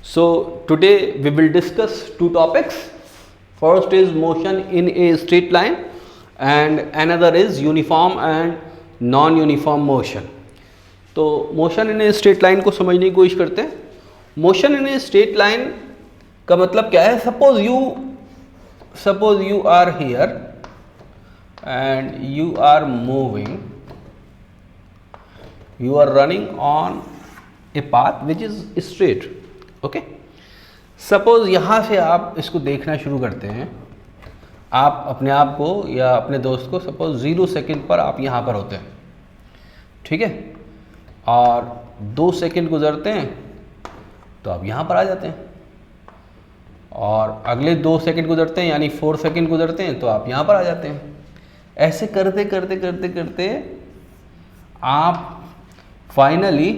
So today we will discuss two topics. First is motion in a straight line and another is uniform and non-uniform motion. तो motion in a straight line को समझने की कोशिश करते हैं. Motion in a straight line का मतलब क्या है? Suppose you are here and you are moving, you are running on a path which is straight. Okay, suppose यहाँ से आप इसको देखना शुरू करते हैं, आप अपने आप को या अपने दोस्त को सपोज 0 सेकेंड पर आप यहाँ पर होते हैं, ठीक है, और 2 सेकेंड गुजरते हैं तो आप यहाँ पर आ जाते हैं, और अगले 2 सेकेंड गुजरते हैं यानी 4 सेकेंड गुजरते हैं तो आप यहाँ पर आ जाते हैं. ऐसे करते करते करते करते आप फाइनली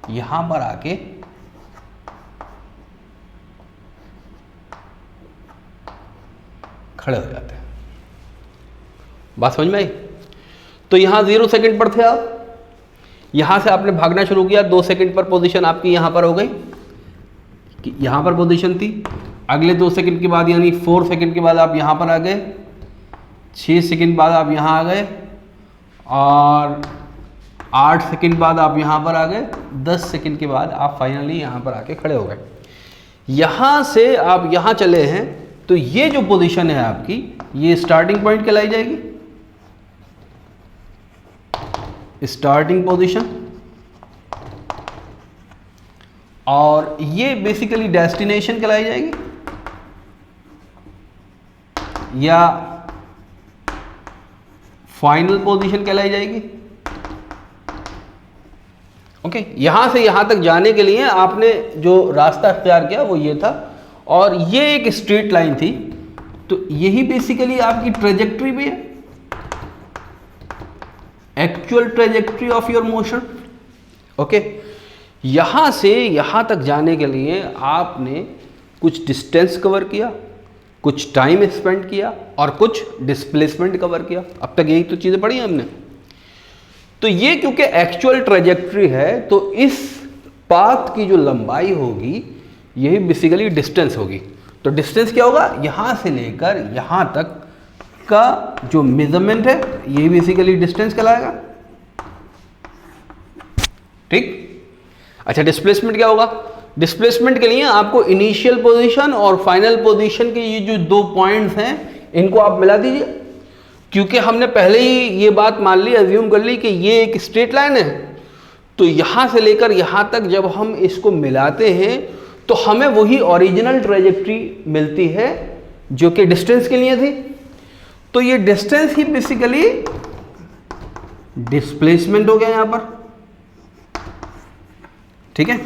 यहां पर आके खड़े हो जाते हैं. बात समझ में आई? तो यहां 0 सेकेंड पर थे आप, यहां से आपने भागना शुरू किया, 2 सेकेंड पर पोजीशन आपकी यहां पर हो गई, यहां पर पोजीशन थी. अगले 2 सेकेंड के बाद यानी 4 सेकेंड के बाद आप यहां पर आ गए, 6 सेकेंड बाद आप यहां आ गए, और 8 सेकेंड बाद आप यहाँ पर आ गए, 10 सेकेंड के बाद आप फाइनली यहाँ पर आके खड़े हो गए. यहाँ से आप यहाँ चले हैं तो ये जो पोजीशन है आपकी, ये स्टार्टिंग पॉइंट कहलाई जाएगी, स्टार्टिंग पोजीशन, और ये बेसिकली डेस्टिनेशन कहलाई जाएगी या फाइनल पोजीशन कहलाई जाएगी. ओके, यहां से यहां तक जाने के लिए आपने जो रास्ता अख्तियार किया वो ये था, और ये एक स्ट्रेट लाइन थी, तो यही बेसिकली आपकी ट्रेजेक्ट्री भी है, actual trajectory of your motion. Okay, यहां से यहां तक जाने के लिए आपने कुछ डिस्टेंस कवर किया, कुछ टाइम स्पेंड किया और कुछ डिस्प्लेसमेंट कवर किया. अब तक यही तो चीजें पढ़ी हमने. तो ये क्योंकि एक्चुअल ट्रेजेक्ट्री है तो इस पाथ की जो लंबाई होगी यही बेसिकली डिस्टेंस होगी. तो डिस्टेंस क्या होगा? यहां से लेकर यहां तक का जो मेजरमेंट है यही बेसिकली डिस्टेंस कहलाएगा. ठीक. अच्छा, डिस्प्लेसमेंट क्या होगा? डिस्प्लेसमेंट के लिए आपको इनिशियल पोजीशन और फाइनल पोजीशन के ये जो 2 पॉइंट्स हैं इनको आप मिला दीजिए, क्योंकि हमने पहले ही ये बात मान ली, अज्यूम कर ली कि ये एक स्ट्रेट लाइन है, तो यहां से लेकर यहां तक जब हम इसको मिलाते हैं तो हमें वही ओरिजिनल ट्रेजेक्ट्री मिलती है जो कि डिस्टेंस के लिए थी. तो ये डिस्टेंस ही बेसिकली डिस्प्लेसमेंट हो गया यहां पर. ठीक है,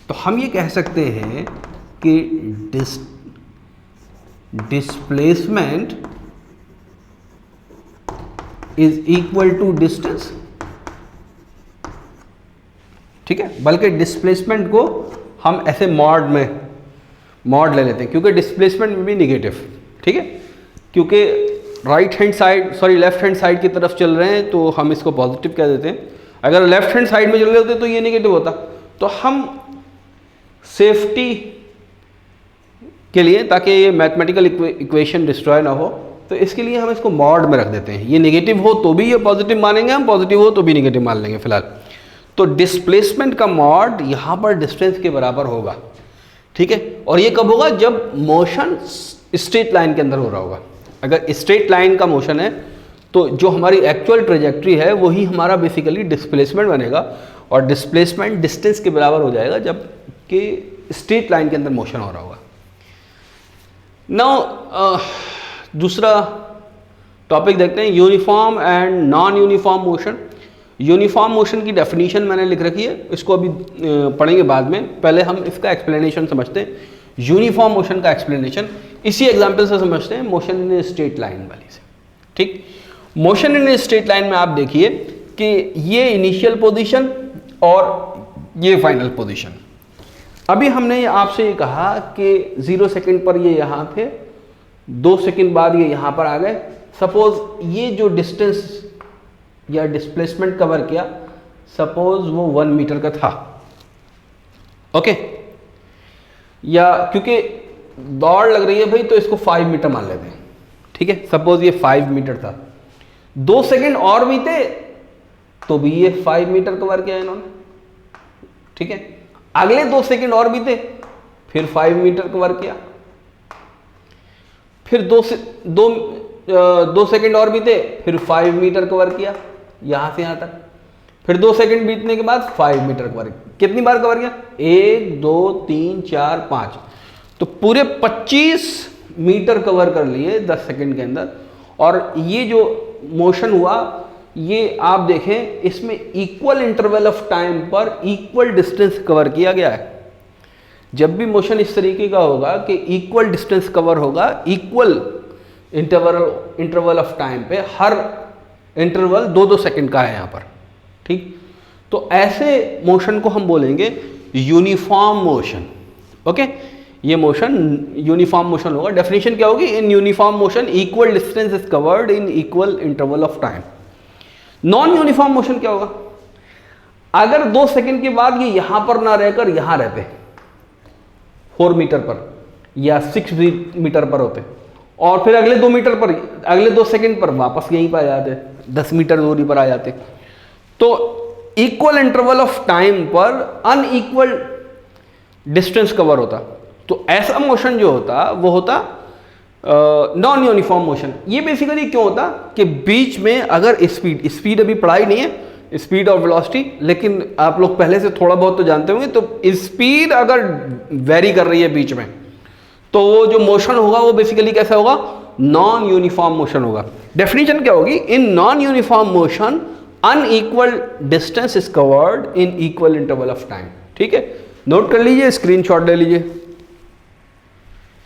तो हम ये कह सकते हैं कि displacement is equal to distance. ठीक है, बल्कि डिस्प्लेसमेंट को हम ऐसे मॉड ले लेते हैं, क्योंकि डिस्प्लेसमेंट में भी निगेटिव. ठीक है, क्योंकि लेफ्ट हैंड साइड की तरफ चल रहे हैं तो हम इसको पॉजिटिव कह देते हैं. अगर लेफ्ट हैंड साइड में चल रहे होते तो ये निगेटिव होता. तो हम सेफ्टी के लिए, ताकि ये मैथमेटिकल इक्वेशन डिस्ट्रॉय ना हो, तो इसके लिए हम इसको मॉड में रख देते हैं. ये नेगेटिव हो तो भी ये पॉजिटिव मानेंगे हम, पॉजिटिव हो तो भी नेगेटिव मान लेंगे फिलहाल. तो डिस्प्लेसमेंट का मॉड यहाँ पर डिस्टेंस के बराबर होगा. ठीक है, और ये कब होगा? जब मोशन स्ट्रेट लाइन के अंदर हो रहा होगा. अगर स्ट्रेट लाइन का मोशन है तो जो हमारी एक्चुअल ट्रेजेक्ट्री है वही हमारा बेसिकली डिस्प्लेसमेंट बनेगा, और डिस्प्लेसमेंट डिस्टेंस के बराबर हो जाएगा जबकि स्ट्रेट लाइन के अंदर मोशन हो रहा होगा. नाउ दूसरा टॉपिक देखते हैं, uniform and non uniform motion. Uniform motion की डेफिनेशन मैंने लिख रखी है, इसको अभी पढ़ेंगे बाद में. पहले हम इसका एक्सप्लेनेशन समझते हैं. यूनिफॉर्म मोशन का एक्सप्लेनेशन इसी एग्जांपल से समझते हैं, motion in a straight line वाली से. ठीक, motion in a straight line में आप देखिए कि ये इनिशियल पोजीशन और ये फाइनल पोजीशन. अभी हमने आपसे ये कहा कि 0 सेकेंड पर ये यहाँ थे, 2 सेकेंड बाद ये यहाँ पर आ गए. सपोज ये जो डिस्टेंस या डिस्प्लेसमेंट कवर किया, सपोज वो 1 मीटर का था. ओके, या क्योंकि दौड़ लग रही है भाई तो इसको 5 मीटर मान लेते हैं, ठीक है। सपोज ये 5 मीटर था, 2 सेकंड और बीते तो भी ये 5 मीटर कवर किया इन्होंने, ठीक है। अगले 2 सेकंड और बीते फिर 5 मीटर कवर किया, फिर 2 सेकंड और बीते फिर 5 मीटर कवर किया यहां से यहां तक, फिर 2 सेकंड बीतने के बाद 5 मीटर कवर किया। कितनी बार कवर किया? 1 2 3 4 5, तो पूरे 25 मीटर कवर कर लिए 10 सेकंड के अंदर। और ये जो मोशन हुआ ये आप देखें इसमें इक्वल इंटरवल ऑफ टाइम पर इक्वल डिस्टेंस कवर किया गया है। जब भी मोशन इस तरीके का होगा कि इक्वल डिस्टेंस कवर होगा इक्वल इंटरवल ऑफ टाइम पे, हर इंटरवल 2-2 सेकंड का है यहाँ पर, ठीक। तो ऐसे मोशन को हम बोलेंगे यूनिफॉर्म मोशन, ओके। ये मोशन यूनिफॉर्म मोशन होगा। डेफिनेशन क्या होगी? In uniform motion equal distance is covered in equal interval of time. Non uniform motion क्या होगा? अगर 2 सेकंड के बाद ये यहां पर ना रहकर यहां रहते 4 मीटर पर या 6 मीटर पर होते और फिर अगले 2 मीटर पर, अगले 2 सेकंड पर वापस यहीं पर आ जाते, 10 मीटर दूरी पर आ जाते, तो इक्वल इंटरवल ऑफ टाइम पर अनइक्वल डिस्टेंस कवर होता। तो ऐसा मोशन जो होता वो होता नॉन यूनिफॉर्म मोशन। ये बेसिकली क्यों होता कि बीच में अगर स्पीड अभी पढ़ाई नहीं है, स्पीड और वेलोसिटी, लेकिन आप लोग पहले से थोड़ा बहुत तो जानते होंगे, तो स्पीड अगर वेरी कर रही है बीच में तो वो जो मोशन होगा वो बेसिकली कैसा होगा? नॉन यूनिफॉर्म मोशन होगा। डेफिनेशन क्या होगी? In non uniform motion unequal distance is covered in equal interval of time, ठीक है। नोट कर लीजिए, स्क्रीनशॉट ले लीजिए।